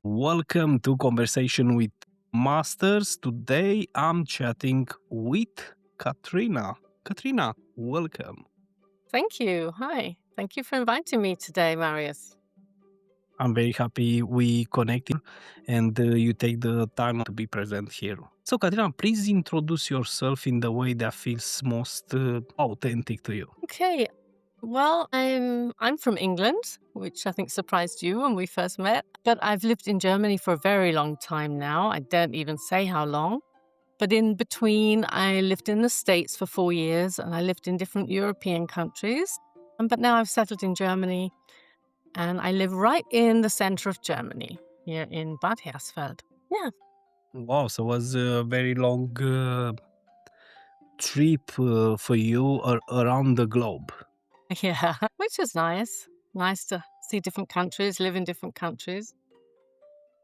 Welcome to Conversation with Masters. Today I'm chatting with Katrina. Katrina, welcome. Thank you. Hi. Thank you for inviting me today, Marius. I'm very happy we connected and you take the time to be present here. So, Katrina, please introduce yourself in the way that feels most authentic to you. Okay. Well, I'm from England, which I think surprised you when we first met. But I've lived in Germany for a very long time now. I don't even say how long. But in between, I lived in the States for 4 years and I lived in different European countries. But now I've settled in Germany and I live right in the center of Germany, here in Bad Hersfeld. Yeah. Wow, so it was a very long trip for you around the globe. Yeah. Which is nice. Nice to see different countries, live in different countries.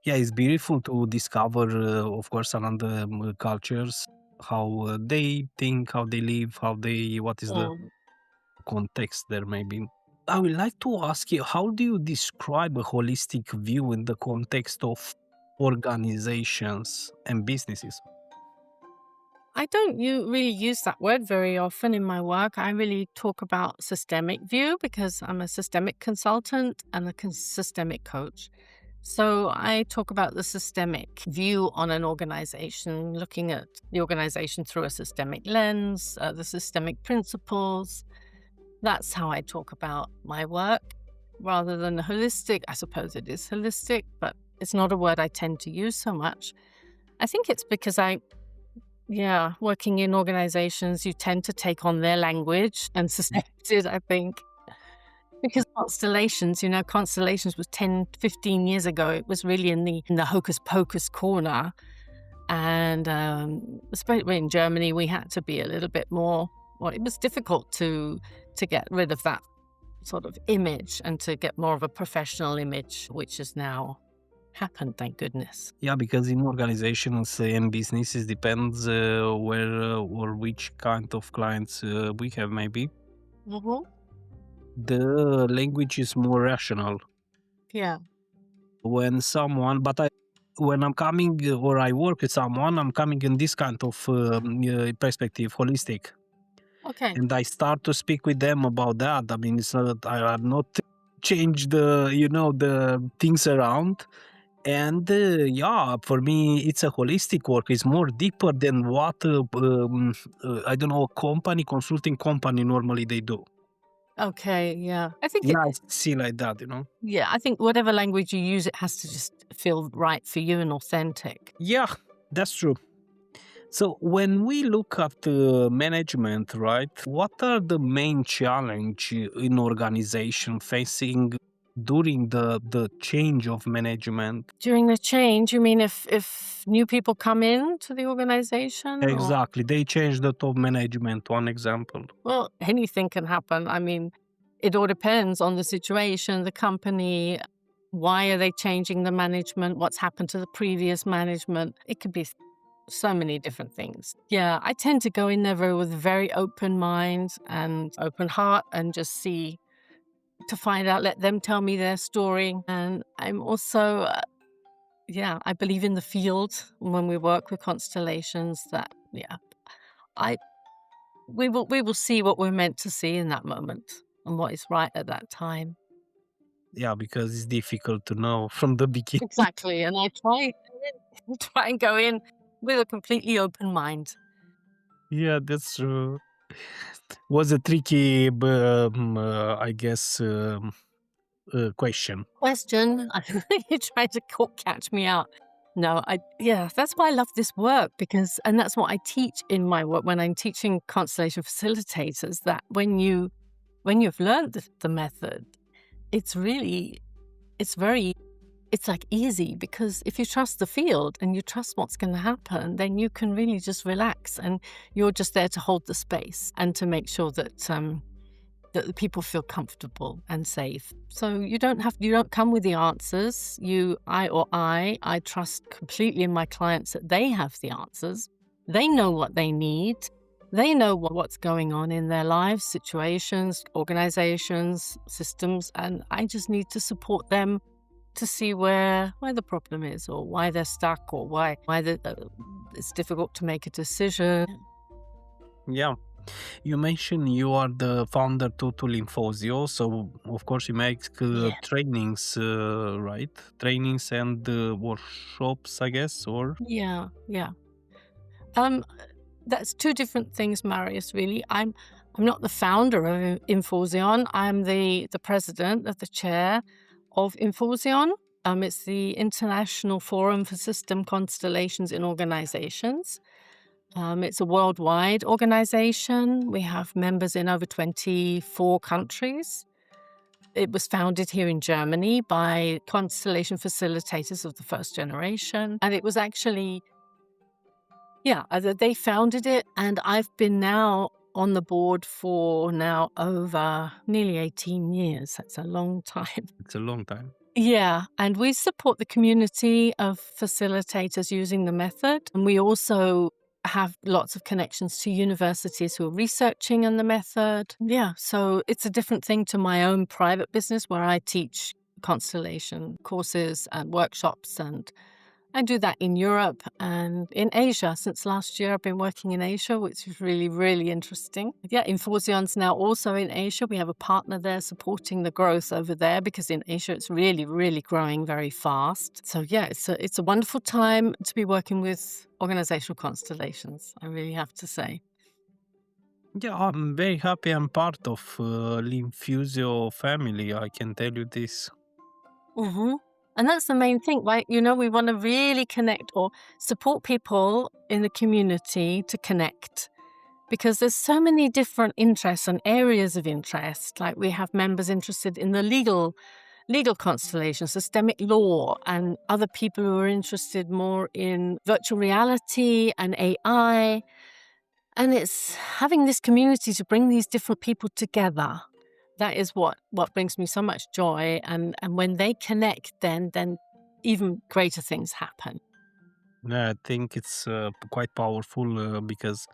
Yeah, it's beautiful to discover, of course, another cultures, how they think, how they live, what is the Mm. context there maybe. I would like to ask you, how do you describe a holistic view in the context of organizations and businesses? I don't really use that word very often in my work. I really talk about systemic view because I'm a systemic consultant and a systemic coach. So I talk about the systemic view on an organization, looking at the organization through a systemic lens, the systemic principles. That's how I talk about my work rather than holistic. I suppose it is holistic, but it's not a word I tend to use so much. I think it's because working in organizations, you tend to take on their language and suspect it, I think. Because Constellations was 10, 15 years ago. It was really in the hocus pocus corner. And especially in Germany, we had to be a little bit more, well, it was difficult to get rid of that sort of image and to get more of a professional image, which has now happened, thank goodness. Yeah, because in organizations and businesses depends where or which kind of clients we have maybe. Hmm. The language is more rational Yeah. when someone, but when I'm coming or I work with someone, I'm coming in this kind of perspective, holistic, Okay. and I start to speak with them about that. I mean, it's not I'm not change the things around. And yeah, for me, it's a holistic work. It's more deeper than what I don't know, a consulting company normally they do. Okay. Yeah. I think Yeah, I see like that. I think whatever language you use, it has to just feel right for you and authentic. Yeah, that's true. So when we look at management, right, what are the main challenge in organization facing during the change of management? During the change, you mean if new people come in to the organization or? Exactly, they change the top management. One example. Well, anything can happen. I mean, it all depends on the situation, the company. Why are they changing the management? What's happened to the previous management? It could be so many different things. Yeah, I tend to go in there with a very open mind and open heart and just see to find out, let them tell me their story. And I'm also, I believe in the field when we work with constellations that, I we will see what we're meant to see in that moment and what is right at that time. Yeah, because it's difficult to know from the beginning. Exactly. And I try try and go in with a completely open mind. Yeah, that's true. Was a tricky, I guess, question. Question. You try to catch me out. No, that's why I love this work and that's what I teach in my work when I'm teaching constellation facilitators, that when you've learned the method, it's really, it's like easy, because if you trust the field and you trust what's going to happen, then you can really just relax and you're just there to hold the space and to make sure that the people feel comfortable and safe. So you don't come with the answers. I trust completely in my clients that they have the answers. They know what they need. They know what's going on in their lives, situations, organizations, systems, and I just need to support them to see where the problem is, or why they're stuck, or why it's difficult to make a decision. Yeah. You mentioned you are the founder to Infosyo, so of course you make Yeah. trainings, right? Trainings and workshops, I guess, or Yeah, yeah. Um, that's two different things, Marius, really. I'm not the founder of Infosyon. I'm the president, the chair of Infosyon. It's the International Forum for System Constellations in Organizations. It's a worldwide organization. We have members in over 24 countries. It was founded here in Germany by constellation facilitators of the first generation. And it was actually, they founded it. And I've been now on the board for now over nearly 18 years. That's a long time. it's a long time. Yeah, and we support the community of facilitators using the method. And we also have lots of connections to universities who are researching on the method. Yeah, so it's a different thing to my own private business where I teach constellation courses and workshops, and I do that in Europe and in Asia. Since last year, I've been working in Asia, which is really, really interesting. Yeah, Infosyon's now also in Asia. We have a partner there supporting the growth over there because in Asia, it's really, really growing very fast. So yeah, it's a wonderful time to be working with organizational constellations, I really have to say. Yeah, I'm very happy I'm part of Infusio family. I can tell you this. Mm-hmm. And that's the main thing, right? We want to really connect or support people in the community to connect, because there's so many different interests and areas of interest. Like we have members interested in the legal constellation, systemic law, and other people who are interested more in virtual reality and AI. And it's having this community to bring these different people together. That is what brings me so much joy. And when they connect, then even greater things happen. I think it's quite powerful because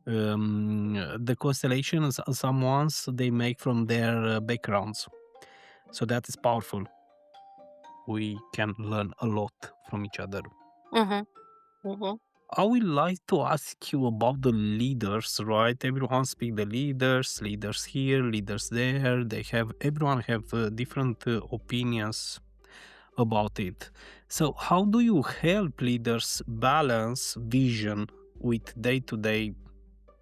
the constellations some ones they make from their backgrounds, so that is powerful. We can learn a lot from each other. Mm-hmm. Mm-hmm. I would like to ask you about the leaders, right? Everyone speak the leaders here, leaders there. Everyone have different opinions about it. So, how do you help leaders balance vision with day-to-day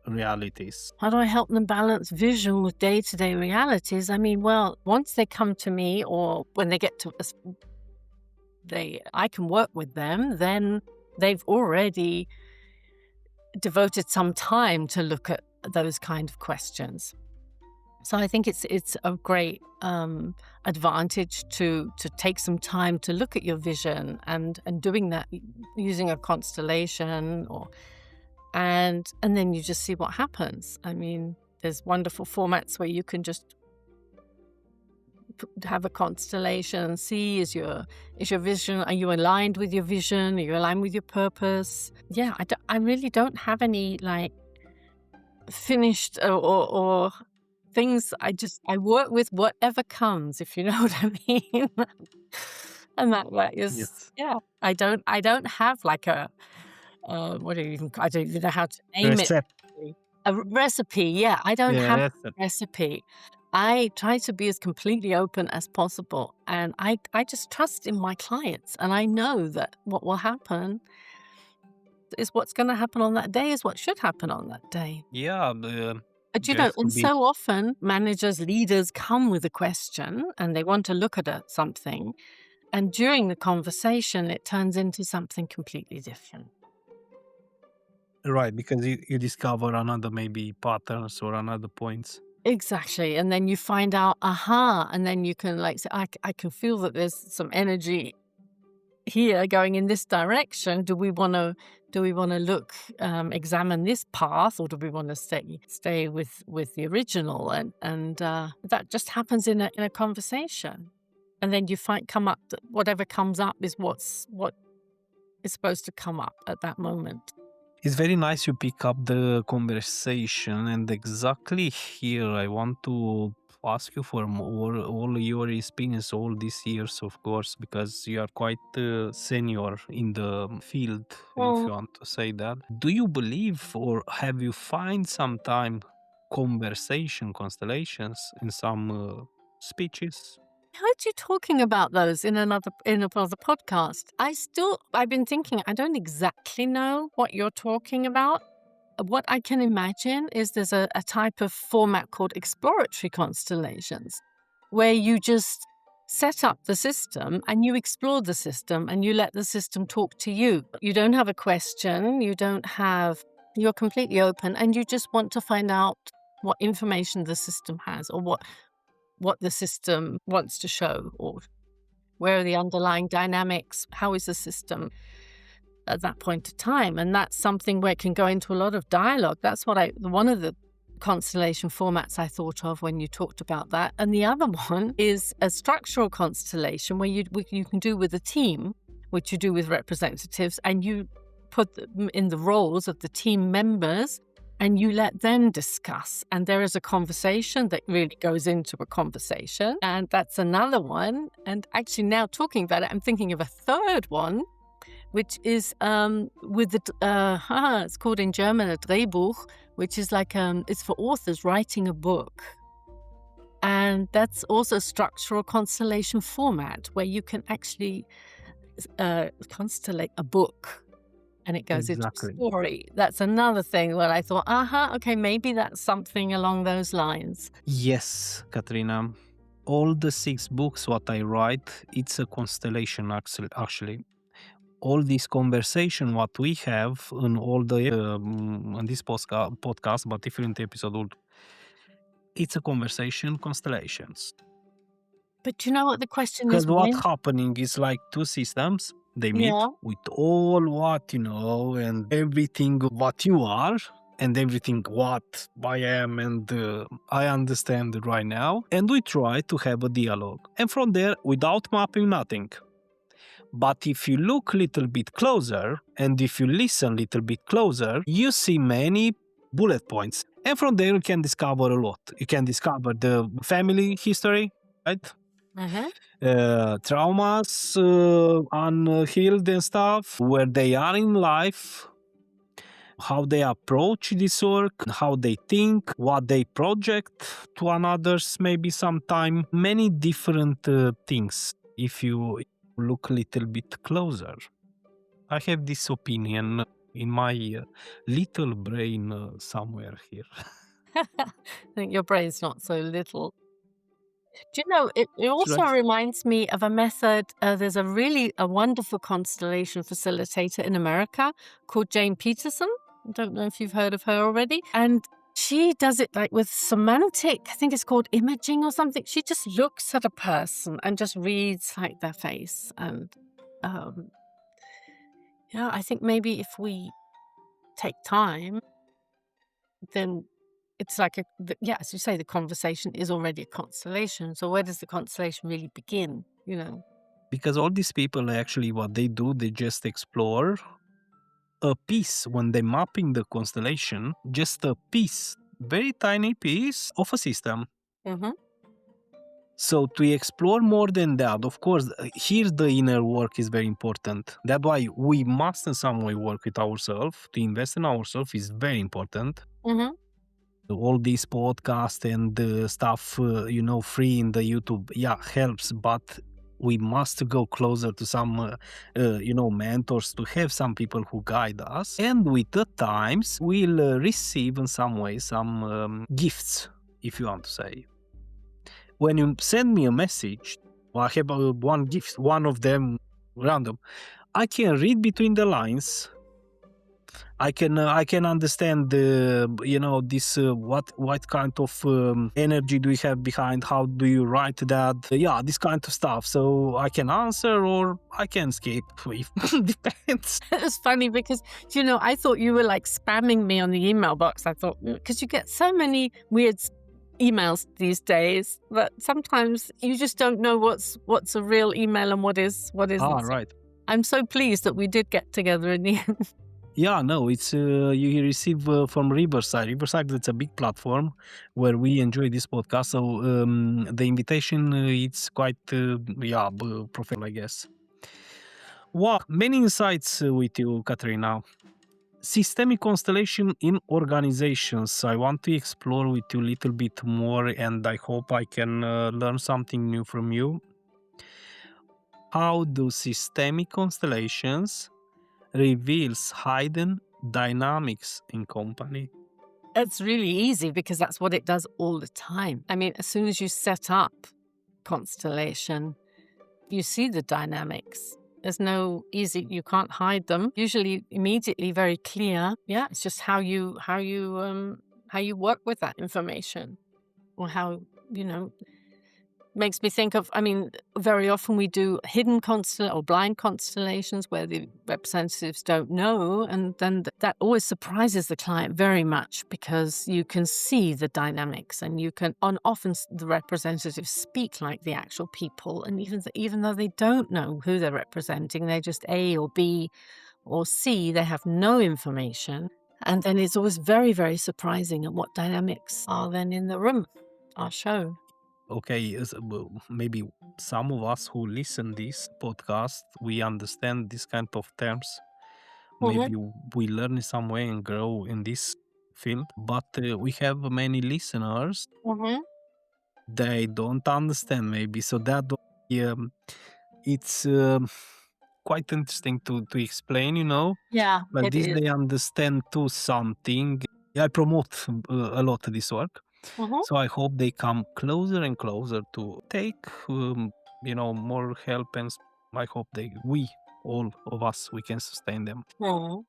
realities? How do I help them balance vision with day-to-day realities? I mean, well, once they come to me or when they get to us, I can work with them, then they've already devoted some time to look at those kind of questions. So I think it's a great advantage to take some time to look at your vision and doing that using a constellation and then you just see what happens. I mean, there's wonderful formats where you can just have a constellation and see is your vision, are you aligned with your vision, are you aligned with your purpose? Yeah, I really don't have any like finished or things. I work with whatever comes, if you know what I mean. And that is, Yes. yeah, I don't have like a I don't even know how to name it. Recept. A recipe, yeah. I don't Yeah, have recept. a recipe. I try to be as completely open as possible, and I just trust in my clients, and I know that what will happen is what's going to happen on that day is what should happen on that day. Yeah, But there has to and be. so often managers, leaders come with a question and they want to look at something, and during the conversation, it turns into something completely different. Right, because you discover another maybe patterns or another points. Exactly. And then you find out, aha, and then you can like say, I can feel that there's some energy here going in this direction. Do we want to look, examine this path, or do we want to stay with the original? And that just happens in a conversation. And then you come up that whatever comes up is what is supposed to come up at that moment. It's very nice you pick up the conversation, and exactly here I want to ask you for more, all your experience all these years, of course, because you are quite senior in the field, if you want to say that. Do you believe, or have you find some time constellations in some speeches? I heard you talking about those in another podcast. I've been thinking, I don't exactly know what you're talking about. What I can imagine is there's a type of format called exploratory constellations, where you just set up the system and you explore the system and you let the system talk to you. You don't have a question, you're completely open, and you just want to find out what information the system has, or what the system wants to show, or where are the underlying dynamics, how is the system at that point of time. And that's something where it can go into a lot of dialogue. That's one of the constellation formats I thought of when you talked about that. And the other one is a structural constellation where you can do with a team, which you do with representatives, and you put them in the roles of the team members and you let them discuss. And there is a conversation that really goes into a conversation. And that's another one. And actually now talking about it, I'm thinking of a third one, which is with it's called in German a Drehbuch, which is like it's for authors writing a book, and that's also a structural constellation format where you can actually constellate a book, and it goes into a story. That's another thing where I thought, okay, maybe that's something along those lines. Yes, Katrina. All the 6 books what I write, it's a constellation actually. All this conversation what we have in all the on this podcast, but different episode, it's a conversation constellations. But you know what the question Because is? what's happening is like 2 systems, they meet with all what you know and everything what you are and everything what I am and I understand right now, and we try to have a dialogue. And from there, without mapping nothing. But if you look a little bit closer and if you listen a little bit closer, you see many bullet points. And from there, you can discover a lot. You can discover the family history, right? Traumas, unhealed and stuff, where they are in life, how they approach this work, how they think, what they project to others, maybe sometime. Many different things. If you look a little bit closer. I have this opinion in my little brain somewhere here. I think your brain's not so little. Do you know, it also reminds me of a method. There's a wonderful constellation facilitator in America called Jane Peterson. I don't know if you've heard of her already. And she does it like with semantic, I think it's called imaging or something. She just looks at a person and just reads like their face. And I think maybe if we take time, then it's like as you say, the conversation is already a constellation. So where does the constellation really begin, you know? Because all these people, actually, what they do, they just explore a piece when they're mapping the constellation, just a piece, very tiny piece of a system. Mm-hmm. So to explore more than that, of course, here the inner work is very important. That's why we must in some way work with ourselves. To invest in ourselves is very important. Mm-hmm. All these podcasts and stuff, free in the YouTube, helps. But we must go closer to some, mentors, to have some people who guide us. And with the times, we'll receive in some way some gifts, if you want to say. When you send me a message, I have one gift, one of them random. I can read between the lines. I can understand this what kind of energy do you have behind, how do you write that, this kind of stuff. So I can answer or I can skip. Depends. It's funny because I thought you were like spamming me on the email box. I thought because you get so many weird emails these days that sometimes you just don't know what's a real email and what isn't. Right. I'm so pleased that we did get together in the end. Yeah, no, it's you receive from Riverside. Riverside, it's a big platform where we enjoy this podcast. So the invitation, it's quite, professional, I guess. Wow, many insights with you, Katrina. Systemic constellation in organizations. I want to explore with you a little bit more, and I hope I can learn something new from you. How do systemic constellations reveals hidden dynamics in company? It's really easy because that's what it does all the time. I mean, as soon as you set up Constellation, you see the dynamics. There's no easy, you can't hide them. Usually immediately very clear. Yeah, it's just how you work with that information, or how, you know, makes me think of, I mean, very often we do hidden or blind constellations where the representatives don't know. And then that always surprises the client very much, because you can see the dynamics, and you can, and often the representatives speak like the actual people. And even though they don't know who they're representing, they're just A or B or C, they have no information. And then it's always very, very surprising at what dynamics are then in the room, are shown. Okay, maybe some of us who listen this podcast, we understand this kind of terms. Maybe we learn in some way and grow in this field. But we have many listeners, Mm-hmm. they don't understand maybe. So um, it's quite interesting to explain, Yeah, like it this is. they understand too something. I promote a lot this work. Mhm. So I hope they come closer and closer to take, more help, and I hope we, all of us, we can sustain them. Mhm.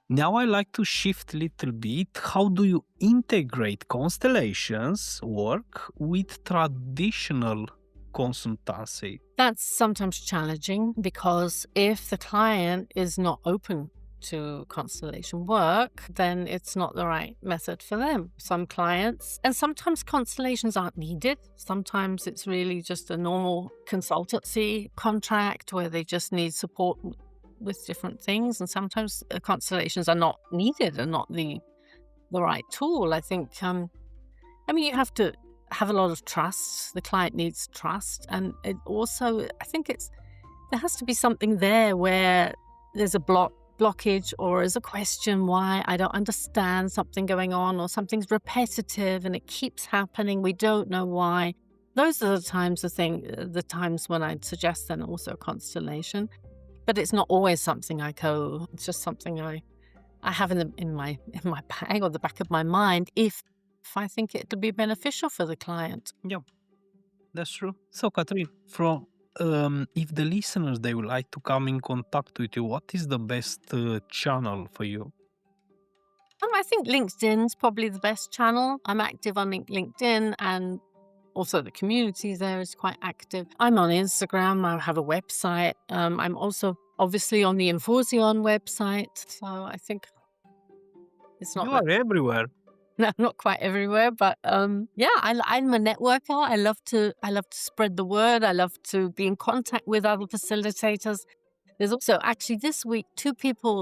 Now I like to shift a little bit. How do you integrate constellations work with traditional consultancy? That's sometimes challenging, because if the client is not open to constellation work, then it's not the right method for them. Some clients, and sometimes constellations aren't needed. Sometimes it's really just a normal consultancy contract where they just need support with different things. And sometimes constellations are not needed and not the right tool. I think, I mean, you have to have a lot of trust. The client needs trust. And it also, I think there has to be something there where there's a blockage, or is a question why I don't understand something going on, or something's repetitive and it keeps happening. We don't know why. Those are the times when I'd suggest then also a constellation. But it's not always something it's just something I have in my bag, or the back of my mind, if I think it'll be beneficial for the client. Yeah, that's true. So, Katrin, from if the listeners they would like to come in contact with you, what is the best channel for you? I think LinkedIn's probably the best channel. I'm active on LinkedIn, and also the community there is quite active. I'm on Instagram. I have a website. I'm also obviously on the Infosyon website. So I think it's not You that. are everywhere. No, not quite everywhere, but yeah, I'm a networker. I love to spread the word. I love to be in contact with other facilitators. There's also actually this week,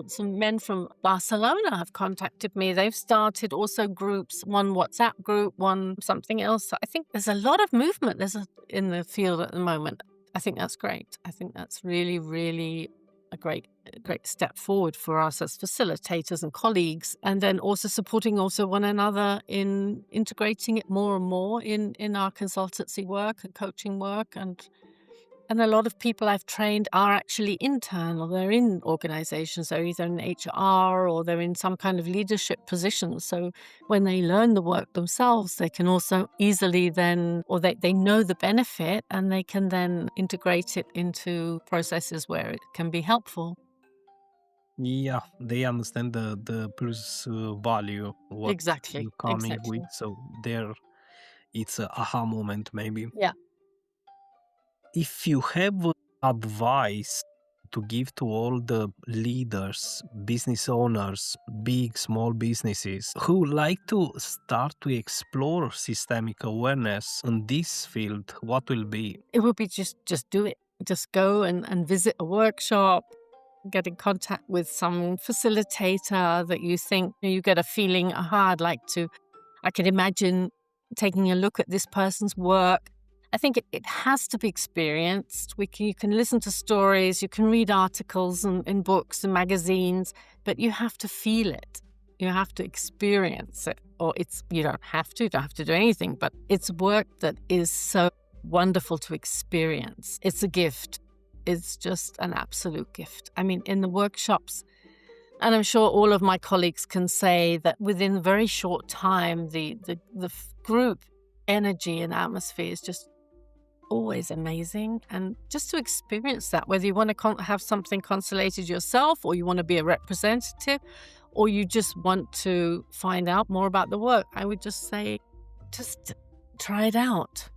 some men from Barcelona have contacted me. They've started also groups, one WhatsApp group, one something else. So I think there's a lot of movement in the field at the moment. I think that's great. I think that's really, really a great step forward for us as facilitators and colleagues, and then also supporting also one another in integrating it more and more in our consultancy work and coaching work. And a lot of people I've trained are actually internal. They're in organizations. They're either in HR or they're in some kind of leadership position. So when they learn the work themselves, they can also easily then, or they know the benefit, and they can then integrate it into processes where it can be helpful. Yeah, they understand the plus value what Exactly. you're coming with. Exactly. So there, it's a aha moment maybe. Yeah. If you have advice to give to all the leaders, business owners, big, small businesses who like to start to explore systemic awareness in this field, what will be? It would be just do it. Just go and visit a workshop. get in contact with some facilitator that you think you get a feeling, I could imagine taking a look at this person's work. I think it has to be experienced. You can listen to stories, you can read articles in books and magazines, but you have to feel it. You have to experience it. Or you don't have to do anything, but it's work that is so wonderful to experience. It's a gift. It's just an absolute gift. I mean, in the workshops, and I'm sure all of my colleagues can say that within a very short time, the group energy and atmosphere is just always amazing. And just to experience that, whether you want to have something constellated yourself, or you want to be a representative, or you just want to find out more about the work, I would just say, just try it out.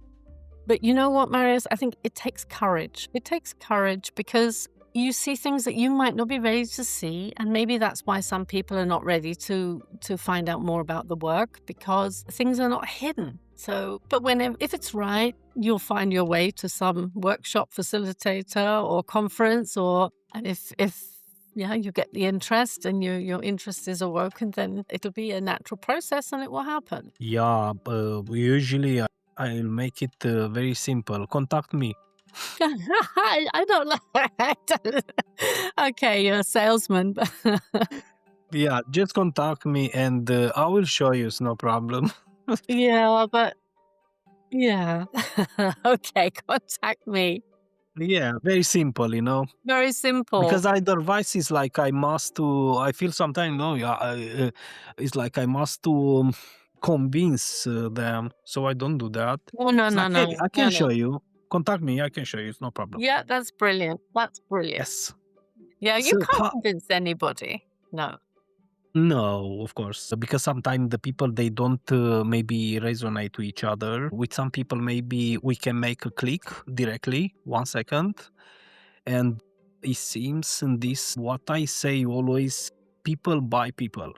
But you know what, Marius? I think it takes courage. It takes courage because you see things that you might not be ready to see. And maybe that's why some people are not ready to find out more about the work, because things are not hidden. So, but if it's right, you'll find your way to some workshop facilitator or conference, and if you get the interest and your interest is awoken, then it'll be a natural process and it will happen. Yeah, usually I'll make it very simple. Contact me. I don't know. Okay, you're a salesman. Yeah, just contact me and I will show you. It's no problem. Yeah, but yeah. Okay, contact me. Yeah, very simple, Very simple. because otherwise it's like I feel sometimes, no, yeah, it's like I must to convince them. So I don't do that. Oh, no, It's no, like, no, hey, I no, can show no. you. Contact me. I can show you. It's no problem. Yeah, that's brilliant. That's brilliant. Yes. Yeah, you So can't convince anybody. No. no, of course, because sometimes the people they don't maybe resonate to each other. With some people, maybe we can make a click directly, 1 second, and it seems in this what I say always: people buy people,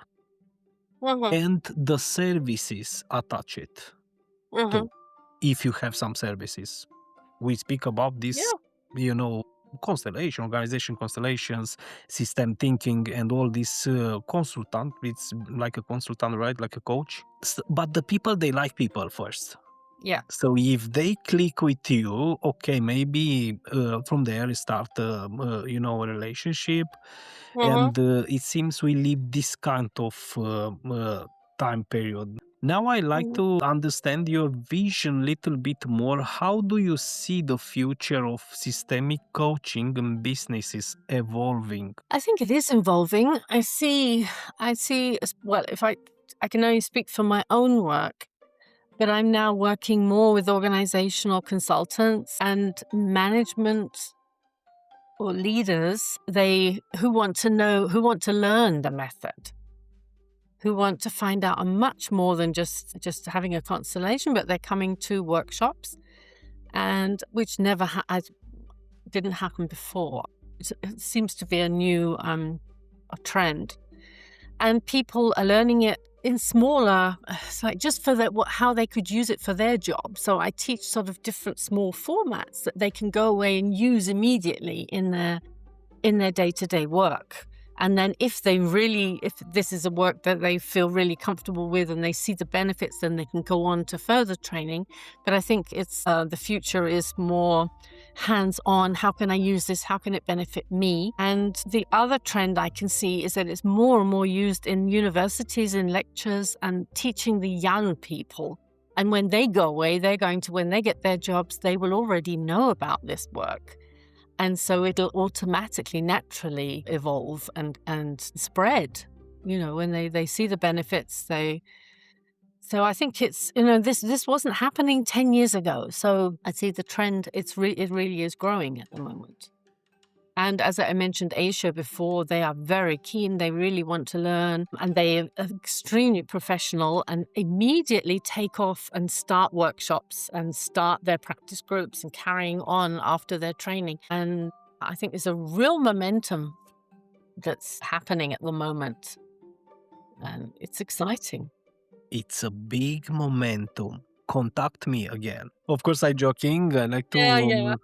Mm-hmm. and the services attach it Mm-hmm. too. If you have some services, we speak about this, Yeah. you know, constellation, organization constellations, system thinking, and all this consultant. It's like a consultant, right? Like a coach. But the people, they like people first. Yeah. So if they click with you, okay, maybe from there you start, a relationship, Mm-hmm. and it seems we live this kind of time period. Now I like Mm-hmm. to understand your vision a little bit more. How do you see the future of systemic coaching and businesses evolving? I think it is involving. Well, if I can only speak for my own work, but I'm now working more with organizational consultants and management or leaders, who want to learn the method, who want to find out much more than just having a constellation, but they're coming to workshops, and which didn't happen before. It seems to be a new a trend, and people are learning it in smaller, it's like just for how they could use it for their job. So I teach sort of different small formats that they can go away and use immediately in their day-to-day work. And then if this is a work that they feel really comfortable with and they see the benefits, then they can go on to further training. But I think the future is more hands-on. How can I use this? How can it benefit me? And the other trend I can see is that it's more and more used in universities, in lectures, and teaching the young people. And when they go away, when they get their jobs, they will already know about this work. And so it'll automatically, naturally evolve and spread, when they see the benefits. So I think it's, this wasn't happening 10 years ago. So I see the trend, it really is growing at the moment. And as I mentioned Asia before, they are very keen. They really want to learn, and they are extremely professional and immediately take off and start workshops and start their practice groups and carrying on after their training. And I think there's a real momentum that's happening at the moment, and it's exciting. It's a big momentum. Contact me again. Of course, I'm joking. I like Yeah, to yeah.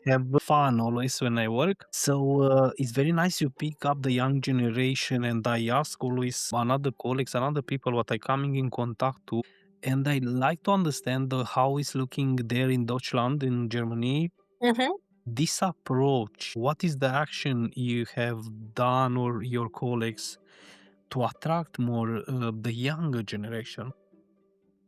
have fun always when I work. So it's very nice you pick up the young generation, and I ask always another colleagues, another people what I coming in contact to, and I like to understand how it's looking there in Deutschland, in Germany. Mhm. This approach, what is the action you have done or your colleagues to attract more the younger generation?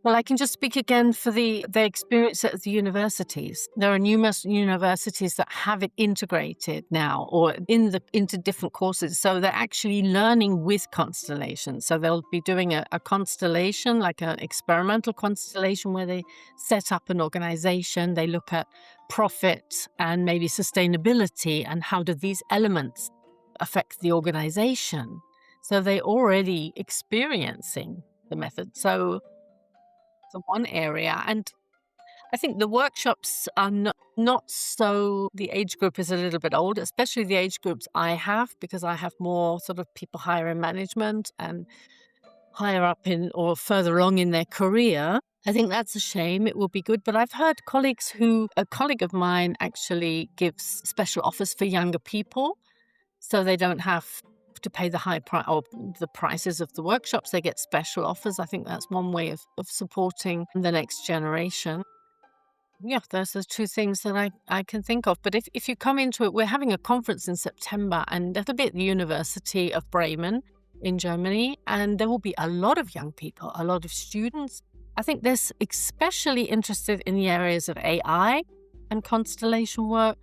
Well, I can just speak again for the experience at the universities. There are numerous universities that have it integrated now or into different courses. So they're actually learning with constellations. So they'll be doing a constellation, like an experimental constellation where they set up an organization, they look at profit and maybe sustainability and how do these elements affect the organization. So they're already experiencing the method. So the one area. And I think the workshops are not so, the age group is a little bit older, especially the age groups I have, because I have more sort of people higher in management and higher up in or further along in their career. I think that's a shame. It will be good. But I've heard a colleague of mine actually gives special offers for younger people. So they don't have to pay the high price or the prices of the workshops. They get special offers. I think that's one way of supporting the next generation. Yeah, those are two things that I can think of. But if you come into it, we're having a conference in September, and that'll be at the University of Bremen in Germany. And there will be a lot of young people, a lot of students. I think they're especially interested in the areas of AI and constellation work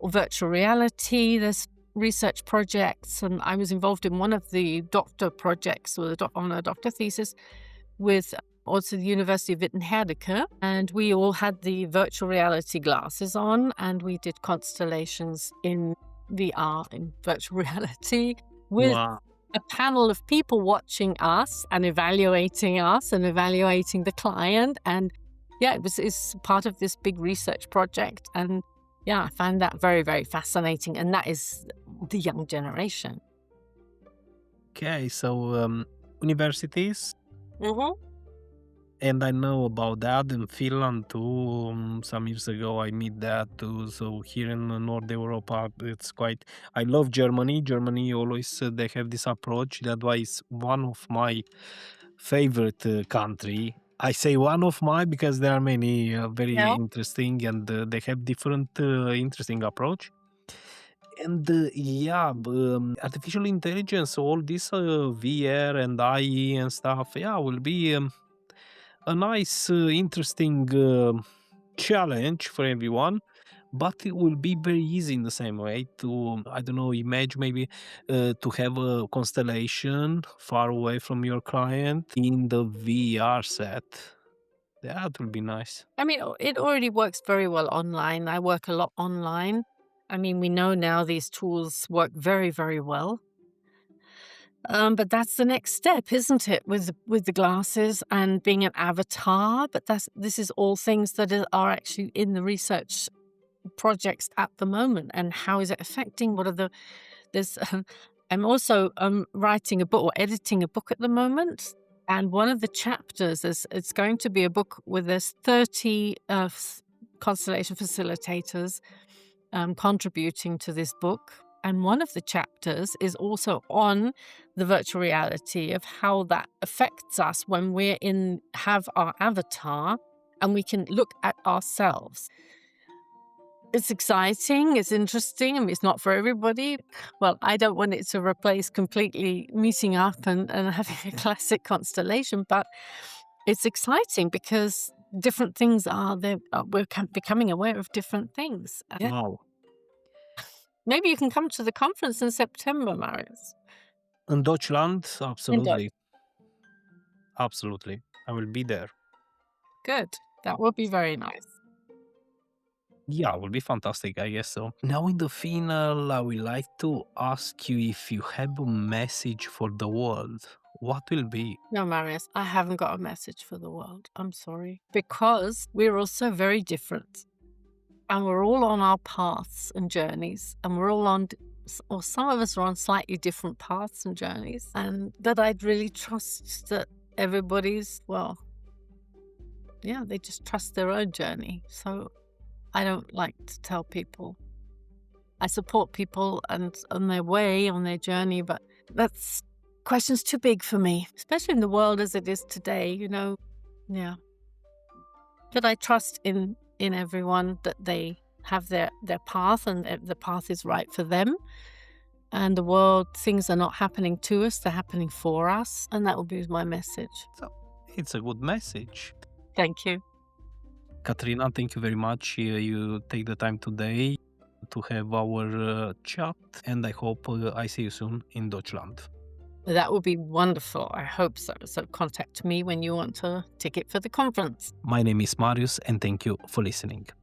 or virtual reality. There's research projects, and I was involved in one of the doctor projects on a doctor thesis with also the University of Wittenherdecke, and we all had the virtual reality glasses on, and we did constellations in VR, in virtual reality, with Wow. a panel of people watching us and evaluating the client. And yeah, it's part of this big research project. And yeah, I find that very, very fascinating. And that is the young generation. Okay, so universities, Mm-hmm. and I know about that in Finland too. Some years ago, I meet that too. So here in North Europa, it's quite. I love Germany. Germany always they have this approach. That's why it's one of my favorite country. I say one of my because there are many very Yeah. interesting, and they have different interesting approach. And yeah, artificial intelligence, all this VR and IE and stuff, yeah, will be a nice, interesting challenge for everyone. But it will be very easy in the same way to, I don't know, imagine maybe to have a constellation far away from your client in the VR set. That will be nice. I mean, it already works very well online. I work a lot online. I mean, we know now these tools work very, very well. But that's the next step, isn't it? With the glasses and being an avatar. But this is all things that are actually in the research projects at the moment. And how is it affecting? What are there's I'm also writing a book or editing a book at the moment. And one of the chapters is it's going to be a book where there's 30 constellation facilitators contributing to this book. And one of the chapters is also on the virtual reality of how that affects us when have our avatar and we can look at ourselves. It's exciting, it's interesting. I mean, it's not for everybody. Well, I don't want it to replace completely meeting up and having a classic constellation, but it's exciting because different things are there. We're becoming aware of different things. Yeah. Wow. Maybe you can come to the conference in September, Marius. In Deutschland, In Dutch. absolutely. Absolutely. I will be there. Good. That would be very nice. Yeah, it will be fantastic, I guess so. Now, in the final, I would like to ask you if you have a message for the world. What will be? No, Marius, I haven't got a message for the world. I'm sorry. Because we're all so very different. And we're all on our paths and journeys. And we're all or some of us are on slightly different paths and journeys. And that I'd really trust that everybody's, well, yeah, they just trust their own journey. So I don't like to tell people. I support people and on their way, on their journey, but that's question's too big for me, especially in the world as it is today, Yeah. But I trust in everyone that they have their path and the path is right for them. And the world, things are not happening to us, they're happening for us. And that will be my message. So it's a good message. Thank you. Katrina, thank you very much. You take the time today to have our chat, and I hope I see you soon in Deutschland. That would be wonderful. I hope so. So contact me when you want a ticket for the conference. My name is Marius, and thank you for listening.